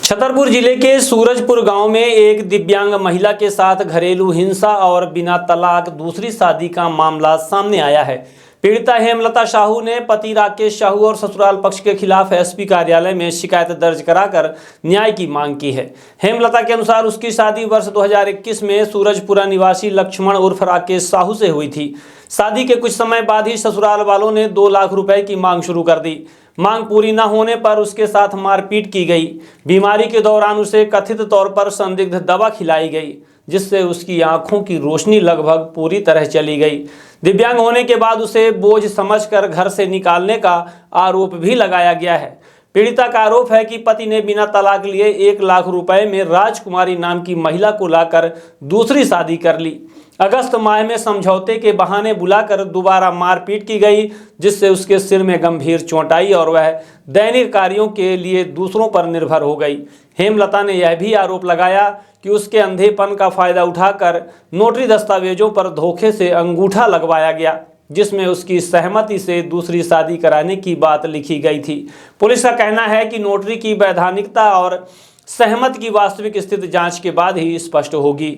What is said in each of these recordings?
छतरपुर जिले के सूरजपुर गांव में एक दिव्यांग महिला के साथ घरेलू हिंसा और बिना तलाक दूसरी शादी का मामला सामने आया है। पीड़िता हेमलता साहू ने पति राकेश साहू और ससुराल पक्ष के खिलाफ एसपी कार्यालय में शिकायत दर्ज कराकर न्याय की मांग की है। हेमलता के अनुसार उसकी शादी वर्ष 2021 में सूरजपुरा निवासी लक्ष्मण उर्फ राकेश साहू से हुई थी। शादी के कुछ समय बाद ही ससुराल वालों ने 2 लाख रुपए की मांग शुरू कर दी। मांग पूरी न होने पर उसके साथ मारपीट की गई। बीमारी के दौरान उसे कथित तौर पर संदिग्ध दवा खिलाई गई, जिससे उसकी आंखों की रोशनी लगभग पूरी तरह चली गई। दिव्यांग होने के बाद उसे बोझ समझकर घर से निकालने का आरोप भी लगाया गया है। पीड़िता का आरोप है कि पति ने बिना तलाक लिए 1 लाख रुपए में राजकुमारी नाम की महिला को लाकर दूसरी शादी कर ली। अगस्त माह में समझौते के बहाने बुलाकर दोबारा मारपीट की गई, जिससे उसके सिर में गंभीर चोट आई और वह दैनिक कार्यों के लिए दूसरों पर निर्भर हो गई। हेमलता ने यह भी आरोप लगाया कि उसके अंधेपन का फायदा उठाकर नोटरी दस्तावेजों पर धोखे से अंगूठा लगवाया गया, जिसमें उसकी सहमति से दूसरी शादी कराने की बात लिखी गई थी। पुलिस का कहना है कि नोटरी की वैधानिकता और सहमति की वास्तविक स्थिति जांच के बाद ही स्पष्ट होगी।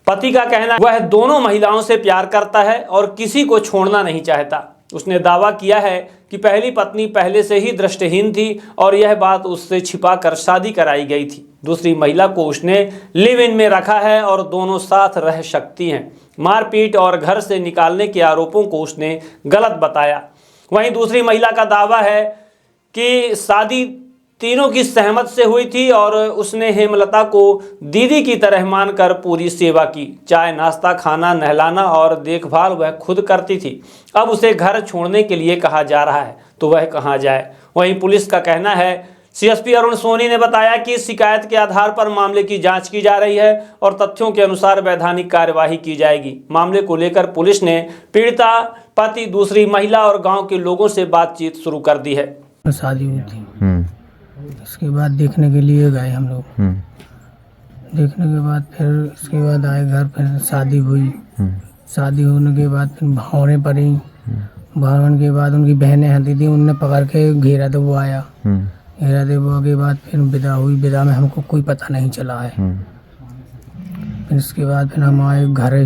पति का कहना वह दोनों महिलाओं से प्यार करता है और किसी को छोड़ना नहीं चाहता। उसने दावा किया है कि पहली पत्नी पहले से ही दृष्टिहीन थी और यह बात उससे छिपाकर शादी कराई गई थी। दूसरी महिला को उसने लिव इन में रखा है और दोनों साथ रह सकती हैं। मारपीट और घर से निकालने के आरोपों को उसने गलत बताया। वहीं दूसरी महिला का दावा है कि शादी तीनों की सहमति से हुई थी और उसने हेमलता को दीदी की तरह मानकर पूरी सेवा की। चाय, नाश्ता, खाना, नहलाना और देखभाल वह खुद करती थी। अब उसे घर छोड़ने के लिए कहा जा रहा है तो वह कहाँ जाए। वहीं पुलिस का कहना है, सीएसपी अरुण सोनी ने बताया कि शिकायत के आधार पर मामले की जांच की जा रही है और तथ्यों के अनुसार वैधानिक कार्यवाही की जाएगी। मामले को लेकर पुलिस ने पीड़िता, पति, दूसरी महिला और गाँव के लोगों से बातचीत शुरू कर दी है। शादी हुई थी, इसके बाद देखने के लिए गए हम लोग। देखने के बाद फिर इसके बाद आए घर, फिर शादी हुई। शादी होने के बाद फिर भावने पड़ी। भावने के बाद उनकी बहनें हैं दीदी, उनने पकड़ के घेरा दबवाया। घेरा दबवा के बाद फिर विदा हुई। विदा में हमको कोई पता नहीं चला है। फिर इसके बाद फिर हम आए घर आए,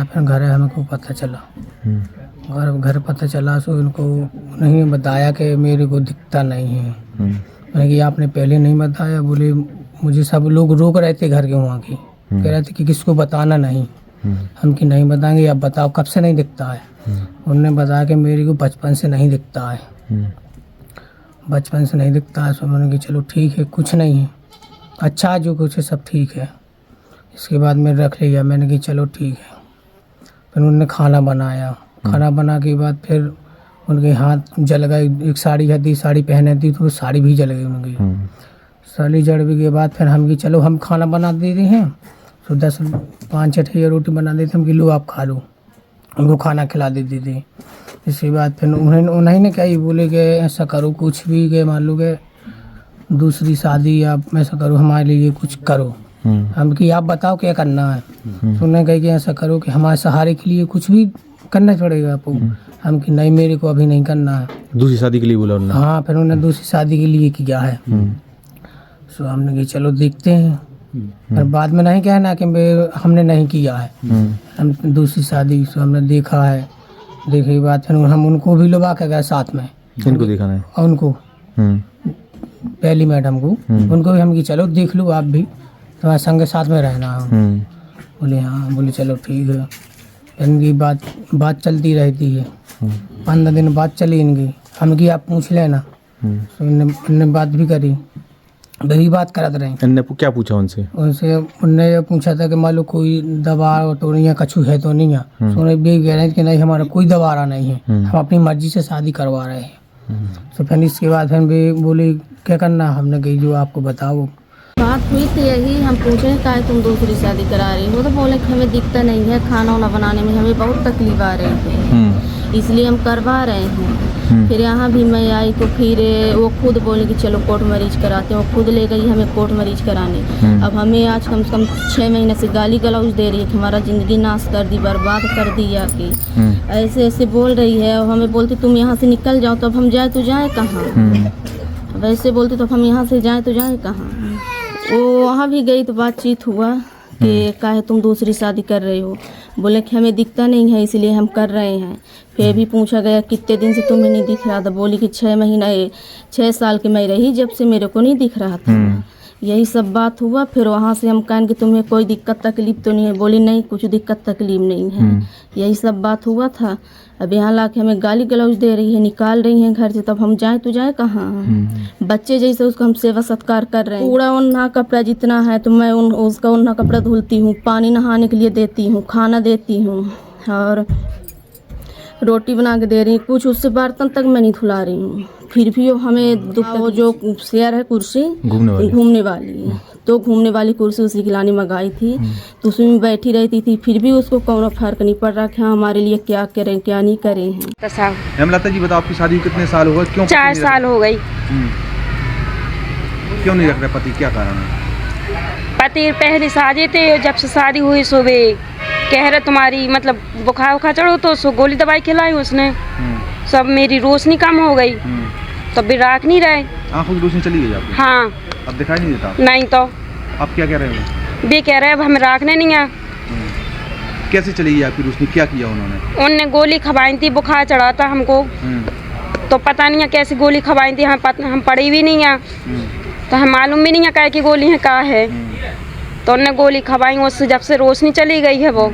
फिर घर हमको पता चला। घर पता चला तो इनको नहीं बताया कि मेरे को दिखता नहीं है। मैंने कि आपने पहले नहीं बताया। बोले मुझे सब लोग रोक रहे थे घर के वहाँ की, कह रहे थे कि किसको बताना नहीं। हम कि नहीं बताएंगे। आप बताओ कब से नहीं दिखता है। उन्होंने बताया कि मेरे को बचपन से नहीं दिखता है। बचपन से नहीं दिखता है। तो मैंने कि चलो ठीक है, कुछ नहीं है, अच्छा जो कुछ है सब ठीक है। इसके बाद मैं रख लिया। मैंने कि चलो ठीक है। फिर उन्होंने खाना बनाया। खाना बना के बाद फिर उनके हाथ जल गए। एक साड़ी थी, साड़ी पहने थी तो साड़ी भी जल गई उनकी। साड़ी जलने के बाद फिर हम कि चलो हम खाना बना देते हैं। तो 5-6 रोटी बना देते हम कि लो आप खा लो। उनको खाना खिला देते थे। इसके बाद फिर उन्हीं ने क्या बोले कि ऐसा करो कुछ भी, कि मान लो कि दूसरी शादी आप ऐसा करो, हमारे लिए कुछ करो। हम कि आप बताओ क्या करना है। तो उन्होंने कहा कि ऐसा करो कि हमारे सहारे के लिए कुछ भी करना पड़ेगा आपको। हम कि नहीं, मेरे को अभी नहीं करना है। दूसरी शादी के लिए बोला उन्होंने? हाँ, फिर उन्होंने दूसरी शादी के लिए किया है। तो हमने कि चलो देखते हैं। पर बाद में नहीं कहना कि हमने नहीं किया है। हम दूसरी शादी से हमने देखा है। देखे के बाद फिर हम उनको भी लुबा के गए साथ में। इनको देखा है? उनको पहली मैडम को, उनको भी हम कि चलो देख लो आप भी, तुम्हारे संग साथ में रहना। बोले हाँ। बोले चलो ठीक है। इनकी बात चलती रहती है। 15 दिन बाद चली इनकी। हम कि आप पूछ लेना। तो इनने बात भी करी, वही बात करत रहे। इनने क्या पूछा उनसे? उनने ये पूछा था कि मान लो कोई दवा तो नहीं है, कछु है तो नहीं है। तो उन्हें भी कह रहे हैं कि नहीं, हमारा कोई दवा नहीं है, हम अपनी मर्जी से शादी करवा रहे हैं। तो फिर इसके बाद फिर भी बोले क्या करना। हमने कही जो आपको बताओ। बात हुई थी यही, हम पूछे का तुम दूसरी शादी करा रही हो। तो बोले कि हमें दिखता नहीं है, खाना वाना बनाने में हमें बहुत तकलीफ आ रही है, इसलिए हम करवा रहे हैं। फिर यहाँ भी मैं आई तो फिर वो खुद बोले कि चलो कोर्ट मरीज कराते हैं। वो खुद ले गई हमें कोर्ट मरीज कराने। अब हमें आज कम से कम 6 महीने से गाली गलौज दे रही है कि हमारा ज़िंदगी नाश कर दी, बर्बाद कर दी आके। ऐसे ऐसे बोल रही है और हमें बोलती तुम यहाँ से निकल जाओ। तो अब हम जाए तो जाए कहाँ। वैसे बोलते तो हम यहाँ से जाएं तो जाएं कहाँ। वो वहाँ भी गई तो बातचीत हुआ कि काहे तुम दूसरी शादी कर रहे हो। बोले कि हमें दिखता नहीं है इसलिए हम कर रहे हैं। फिर भी पूछा गया कितने दिन से तुम्हें नहीं दिख रहा था। बोली कि 6 साल की मैं रही जब से मेरे को नहीं दिख रहा था। यही सब बात हुआ। फिर वहाँ से हम कहें कि तुम्हें कोई दिक्कत तकलीफ तो नहीं है। बोली नहीं कुछ दिक्कत तकलीफ नहीं है। यही सब बात हुआ था। अब यहाँ ला के हमें गाली गलौज दे रही है, निकाल रही हैं घर से। तब हम जाएं तो जाएं कहाँ। बच्चे जैसे उसको हम सेवा सत्कार कर रहे हैं। पूरा ओढ़ना कपड़ा जितना है तो मैं उसका ओढ़ना कपड़ा धुलती हूँ, पानी नहाने के लिए देती हूँ, खाना देती हूँ और रोटी बना के दे रही हूँ। कुछ उससे बर्तन तक मैं नहीं धुला रही हूँ। फिर भी वो हमें वो जो शेयर है कुर्सी घूमने वाली तो घूमने वाली कुर्सी उसी की लानी मंगाई थी तो उसमें बैठी रहती थी। फिर भी उसको कौनो फर्क नहीं पड़ रहा कि हमारे लिए क्या करें क्या नहीं करें हैं। हेमलता जी बताओ, आपकी शादी कितने साल हो गए? क्यों 4 साल हो गई। क्यों नहीं रख रहे पति, क्या कारण है? पति पहले शादी थे, जब से शादी हुई सुबह कह रहे तुम्हारी मतलब बुखार उखार चढ़ो तो सो गोली दवाई खिलाई उसने। सब मेरी रोशनी कम हो गई तब भी राख नहीं रहे। आंखों की रोशनी चली गई आपकी? हाँ। अब दिखाई नहीं देता? नहीं तो। आप क्या कह रहे हो? भी कह रहे अब हमें राखने नहीं है। कैसे चली गई आपकी रोशनी, क्या किया उन्होंने? उनने गोली खवाई थी, बुखार चढ़ा था हमको तो पता नहीं है कैसी गोली खवाई थी। हम पढ़ी भी नहीं है तो हम मालूम भी नहीं है क्या की गोली है क्या है। तो उनने गोली खवाई, उससे जब से रोशनी चली गई है। वो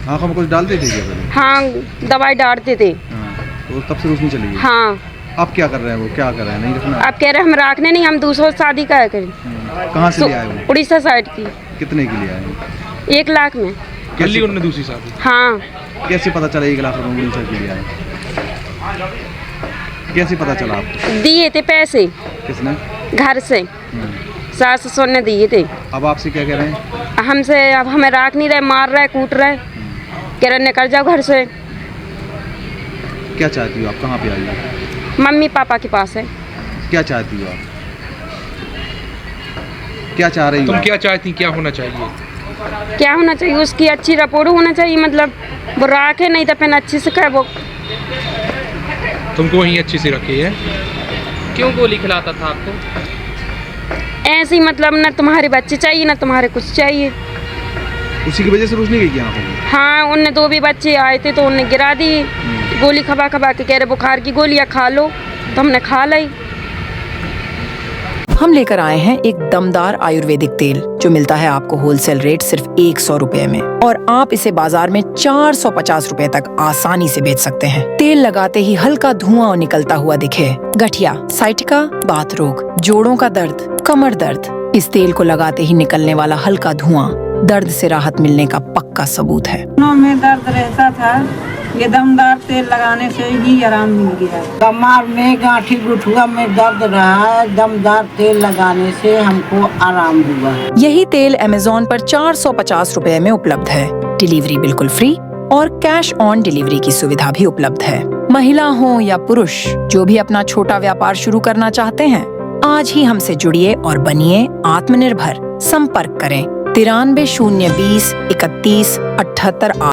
आंखों में कुछ डालते थे क्या? हाँ दवाई डालते थे। तो तब से रोशनी चली गई? हाँ। अब क्या कर रहे हैं वो, क्या कर रहे हैं? नहीं रखना? अब कह रहे हम राखने नहीं, हम दूसरों शादी क्या करें। कहाँ से ले आए वो? उड़ीसा साइड की। कितने के लिए आए? 1 लाख में। कैसे उन्होंने दूसरी शादी? हाँ। कैसे पता चला 1 लाख रुपए उड़ीसा के लिए आए? कैसे पता चला आपको? दिए थे पैसे। किसने? घर से सास ससुर ने दिए थे। अब आपसे क्या कह रहे हैं? हमसे अब हमें राख नहीं रहे, मार रहे, कूट रहे, कह रहे निकल जाओ घर से। क्या चाहती हो आप, कहाँ पे आई हो? मम्मी पापा के पास है। क्या चाहती हो आप, क्या चाह रही हो? तुम क्या चाहती, क्या होना चाहिए? क्या होना चाहिए? उसकी अच्छी रिपोर्ट होना चाहिए, मतलब वो राखे नहीं तो फिर अच्छी से कहे वो। तुमको वहीं अच्छी से रखी है। क्यों गोली खिलाता था आपको? ऐसे ही मतलब न तुम्हारे बच्चे चाहिए न तुम्हारे कुछ चाहिए। उसी की वजह से रोशनी गई क्या आंखों में? हाँ, उनने 2 भी बच्चे आए थे तो उनने गिरा दी गोली खबा खबा के। कह रहे बुखार की गोलियां खा लो तो हमने खा ली। हम लेकर आए हैं एक दमदार आयुर्वेदिक तेल जो मिलता है आपको होलसेल रेट सिर्फ 100 रुपए में और आप इसे बाजार में 450 रुपए तक आसानी से बेच सकते हैं। तेल लगाते ही हल्का धुआं निकलता हुआ दिखे। गठिया, साइटिका, बात रोग, जोड़ों का दर्द, कमर दर्द, इस तेल को लगाते ही निकलने वाला हल्का धुआं दर्द से राहत मिलने का पक्का सबूत है। में दर्द रहता था, ये दमदार तेल लगाने से ही आराम मिल गया। कमर में, गांठी गुठुआ में दर्द रहा है, दमदार तेल लगाने से हमको आराम हुआ। यही तेल अमेज़न पर 450 रुपए में उपलब्ध है। डिलीवरी बिल्कुल फ्री और कैश ऑन डिलीवरी की सुविधा भी उपलब्ध है। महिला हो या पुरुष, जो भी अपना छोटा व्यापार शुरू करना चाहते हैं, आज ही हमसे जुड़िए और बनिए आत्मनिर्भर। संपर्क करें 93 020 31 78।